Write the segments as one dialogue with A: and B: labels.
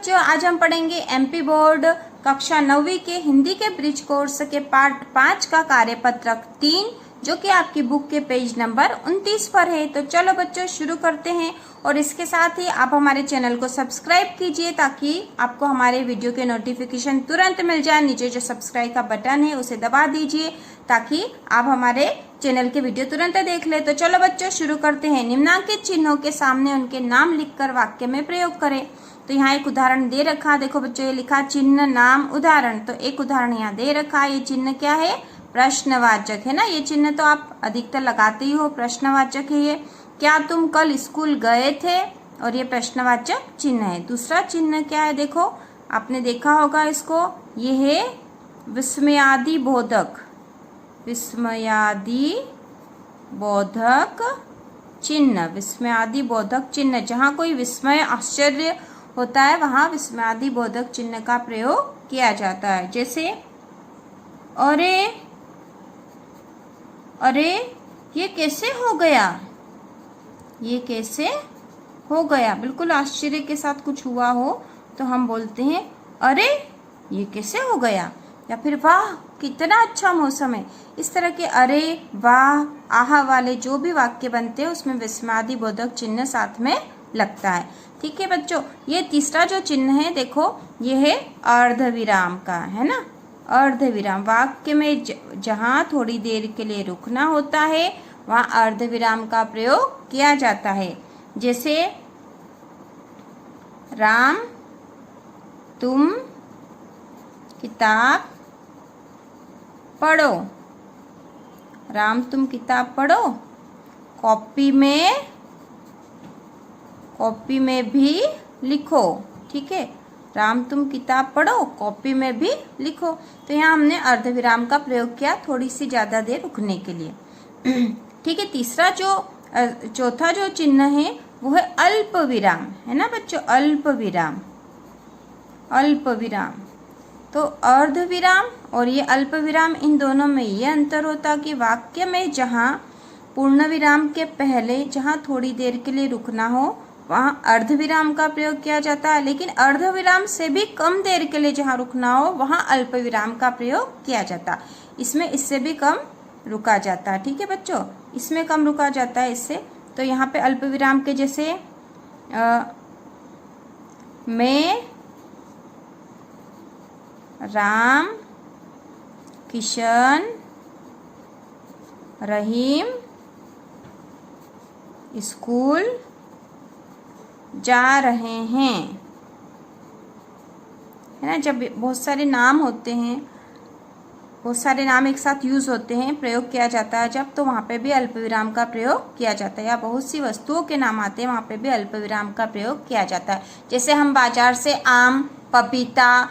A: बच्चों, आज हम पढ़ेंगे एमपी बोर्ड कक्षा 9वीं के हिंदी के ब्रिज कोर्स के पार्ट 5 का कार्यपत्रक 3, जो कि आपकी बुक के पेज नंबर 29 पर है। तो चलो बच्चों शुरू करते हैं, और इसके साथ ही आप हमारे चैनल को सब्सक्राइब कीजिए ताकि आपको हमारे वीडियो के नोटिफिकेशन तुरंत मिल जाए। नीचे जो सब्सक्राइब का बटन है उसे दबा दीजिए ताकि आप हमारे चैनल के वीडियो तुरंत देख ले। तो चलो बच्चों शुरू करते हैं। निम्नांकित चिन्हों के सामने उनके नाम लिखकर वाक्य में प्रयोग करें। तो यहाँ एक उदाहरण दे रखा, देखो बच्चों, ये लिखा चिन्ह नाम उदाहरण। तो एक उदाहरण यहाँ दे रखा, ये चिन्ह क्या है? प्रश्नवाचक है ना। ये चिन्ह तो आप अधिकतर लगाते ही हो, प्रश्नवाचक है ये। क्या तुम कल स्कूल गए थे? और ये प्रश्नवाचक चिन्ह है। दूसरा चिन्ह क्या है? देखो, आपने देखा होगा इसको, ये है विस्मयादि बोधक, विस्मयादि बोधक चिन्ह, विस्मयादि बोधक चिन्ह। जहाँ कोई विस्मय आश्चर्य होता है वहां विस्मयादि बोधक चिन्ह का प्रयोग किया जाता है। जैसे अरे अरे ये कैसे हो गया, ये कैसे हो गया। बिल्कुल आश्चर्य के साथ कुछ हुआ हो तो हम बोलते हैं अरे ये कैसे हो गया, या फिर वाह कितना अच्छा मौसम है। इस तरह के अरे, वाह, आहा वाले जो भी वाक्य बनते हैं उसमें विस्मयादि बोधक चिन्ह साथ में लगता है। ठीक है बच्चों, ये तीसरा जो चिन्ह है देखो, ये है अर्धविराम का, है ना। अर्धविराम वाक्य में जहाँ थोड़ी देर के लिए रुकना होता है वहाँ अर्धविराम का प्रयोग किया जाता है। जैसे राम तुम किताब पढ़ो, राम तुम किताब पढ़ो, कॉपी में भी लिखो। ठीक है, राम तुम किताब पढ़ो, कॉपी में भी लिखो। तो यहाँ हमने अर्धविराम का प्रयोग किया थोड़ी सी ज्यादा देर रुकने के लिए। ठीक है, चौथा जो चिन्ह है वो है अल्प विराम, है ना बच्चों, अल्प विराम, अल्प विराम। तो अर्धविराम और ये अल्प विराम, इन दोनों में ये अंतर होता कि वाक्य में जहाँ पूर्ण विराम के पहले जहाँ थोड़ी देर के लिए रुकना हो वहाँ अर्धविराम का प्रयोग किया जाता है, लेकिन अर्धविराम से भी कम देर के लिए जहाँ रुकना हो वहाँ अल्प विराम का प्रयोग किया जाता। इसमें इससे भी कम रुका जाता है। ठीक है बच्चों, इसमें कम रुका जाता है इससे। तो यहाँ पे अल्प विराम के जैसे मैं, राम, किशन, रहीम स्कूल जा रहे हैं, है ना। जब बहुत सारे नाम होते हैं, बहुत सारे नाम एक साथ यूज होते हैं, प्रयोग किया जाता है जब, तो वहाँ पे भी अल्पविराम का प्रयोग किया जाता है। या बहुत सी वस्तुओं के नाम आते हैं वहाँ पे भी अल्पविराम का प्रयोग किया जाता है। जैसे हम बाजार से आम, पपीता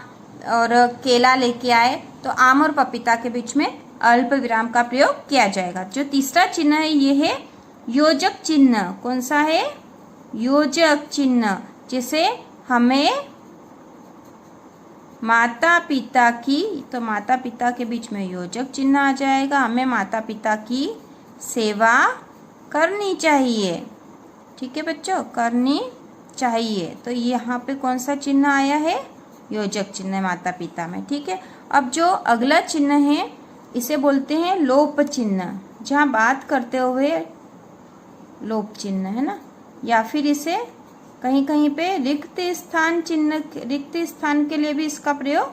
A: और केला लेके आए तो आम और पपीता के बीच में अल्पविराम का प्रयोग किया जाएगा। जो तीसरा चिन्ह है ये है योजक चिन्ह। कौन सा है? योजक चिन्ह। जैसे हमें माता पिता की, तो माता पिता के बीच में योजक चिन्ह आ जाएगा। हमें माता पिता की सेवा करनी चाहिए। ठीक है बच्चों, करनी चाहिए। तो यहाँ पे कौन सा चिन्ह आया है? योजक चिन्ह माता पिता में। ठीक है, अब जो अगला चिन्ह है इसे बोलते हैं लोप चिन्ह, जहाँ बात करते हुए लोप चिन्ह, है ना। या फिर इसे कहीं कहीं पे रिक्त स्थान चिन्ह, रिक्त स्थान के लिए भी इसका प्रयोग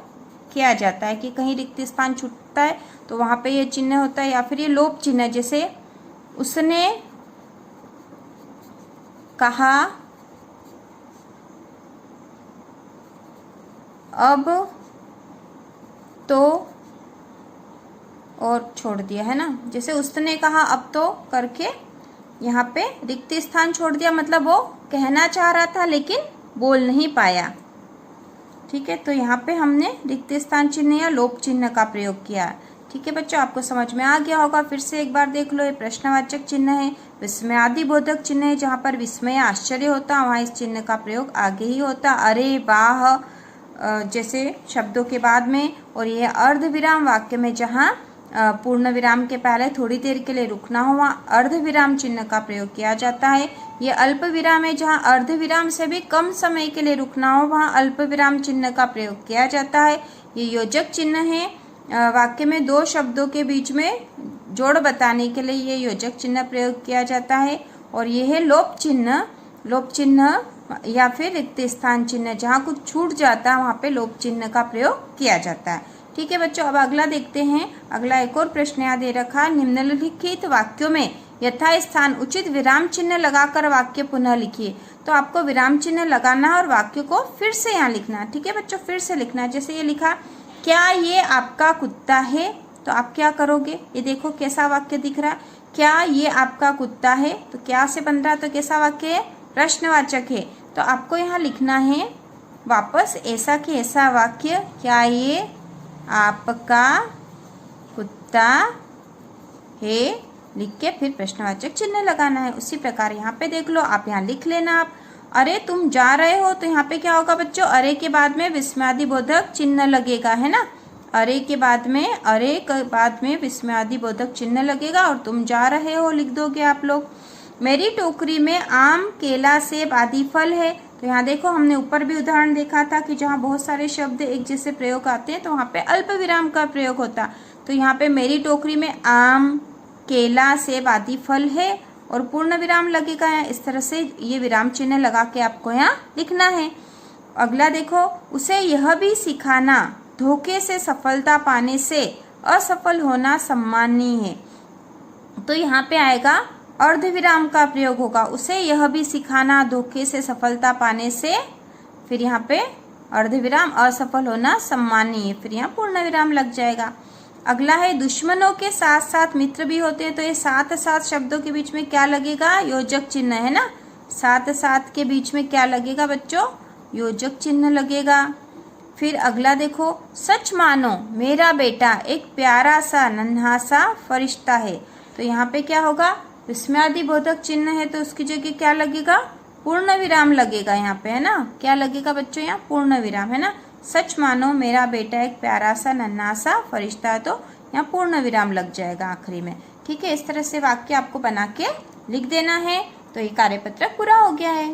A: किया जाता है कि कहीं रिक्त स्थान छूटता है तो वहां पे ये चिन्ह होता है। या फिर ये लोप चिन्ह, जैसे उसने कहा, अब तो, और छोड़ दिया, है ना। जैसे उसने कहा अब तो करके यहाँ पे रिक्त स्थान छोड़ दिया, मतलब वो कहना चाह रहा था लेकिन बोल नहीं पाया। ठीक है, तो यहाँ पे हमने रिक्त स्थान चिन्ह या लोप चिन्ह का प्रयोग किया। ठीक है बच्चों, आपको समझ में आ गया होगा। फिर से एक बार देख लो, ये प्रश्नवाचक चिन्ह है, विस्मयादि बोधक चिन्ह है, जहाँ पर विस्मय आश्चर्य होता वहाँ इस चिन्ह का प्रयोग आगे ही होता, अरे, वाह जैसे शब्दों के बाद में। और यह अर्धविराम वाक्य में जहाँ पूर्ण विराम के पहले थोड़ी देर के लिए रुकना हो वहाँ अर्ध विराम चिन्ह का प्रयोग किया जाता है। ये अल्प विराम है, जहाँ अर्ध विराम से भी कम समय के लिए रुकना हो वहाँ अल्प विराम चिन्ह का प्रयोग किया जाता है। ये योजक चिन्ह है, वाक्य में दो शब्दों के बीच में जोड़ बताने के लिए ये योजक चिन्ह प्रयोग किया जाता है। और ये है लोप चिन्ह। लोप चिन्ह या फिर रिक्त स्थान चिन्ह, जहाँ कुछ छूट जाता है वहाँ पे लोप चिन्ह का प्रयोग किया जाता है। ठीक है बच्चों, अब अगला देखते हैं। अगला एक और प्रश्न यहाँ दे रखा है, निम्नलिखित वाक्यों में यथा स्थान उचित विराम चिन्ह लगाकर वाक्य पुनः लिखिए। तो आपको विराम चिन्ह लगाना है और वाक्य को फिर से यहाँ लिखना है। ठीक है बच्चों, फिर से लिखना है। जैसे ये लिखा, क्या ये आपका कुत्ता है, तो आप क्या करोगे, ये देखो कैसा वाक्य दिख रहा है, क्या ये आपका कुत्ता है, तो क्या से बन रहा है, तो कैसा वाक्य है, प्रश्नवाचक है। तो आपको यहाँ लिखना है वापस ऐसा कि ऐसा वाक्य, क्या ये आपका कुत्ता है, लिख के फिर प्रश्नवाचक चिन्ह लगाना है। उसी प्रकार यहाँ पे देख लो, आप यहाँ लिख लेना आप, अरे तुम जा रहे हो, तो यहाँ पे क्या होगा बच्चों, अरे के बाद में विस्मयादिबोधक चिन्ह लगेगा, है ना। अरे के बाद में विस्मयादिबोधक चिन्ह लगेगा और तुम जा रहे हो लिख दोगे आप लोग। मेरी टोकरी में आम, केला, सेब आदि फल है। तो यहाँ देखो, हमने ऊपर भी उदाहरण देखा था कि जहाँ बहुत सारे शब्द एक जैसे प्रयोग आते हैं तो वहाँ पे अल्प विराम का प्रयोग होता। तो यहाँ पे मेरी टोकरी में आम, केला, सेब आदि फल है और पूर्ण विराम लगेगा यहाँ। इस तरह से ये विराम चिन्ह लगा के आपको यहाँ लिखना है। अगला देखो, उसे यह भी सिखाना, धोखे से सफलता पाने से असफल होना सम्माननीय है। तो यहाँ पे आएगा अर्ध विराम का प्रयोग होगा, उसे यह भी सिखाना, धोखे से सफलता पाने से, फिर यहाँ पे अर्ध विराम, असफल होना सम्माननीय, फिर यहाँ पूर्ण विराम लग जाएगा। अगला है, दुश्मनों के साथ साथ मित्र भी होते हैं। तो ये साथ साथ शब्दों के बीच में क्या लगेगा, योजक चिन्ह, है ना। साथ साथ के बीच में क्या लगेगा बच्चों, योजक चिन्ह लगेगा। फिर अगला देखो, सच मानो मेरा बेटा एक प्यारा सा नन्हा सा फरिश्ता है। तो यहाँ पे क्या होगा, विस्मयादिबोधक चिन्ह है तो उसकी जगह क्या लगेगा, पूर्ण विराम लगेगा यहाँ पे, है ना। क्या लगेगा बच्चों, यहाँ पूर्ण विराम, है ना। सच मानो मेरा बेटा एक प्यारा सा नन्हा सा फरिश्ता है, तो यहाँ पूर्ण विराम लग जाएगा आखिरी में। ठीक है, इस तरह से वाक्य आपको बना के लिख देना है। तो ये कार्यपत्रक पूरा हो गया है।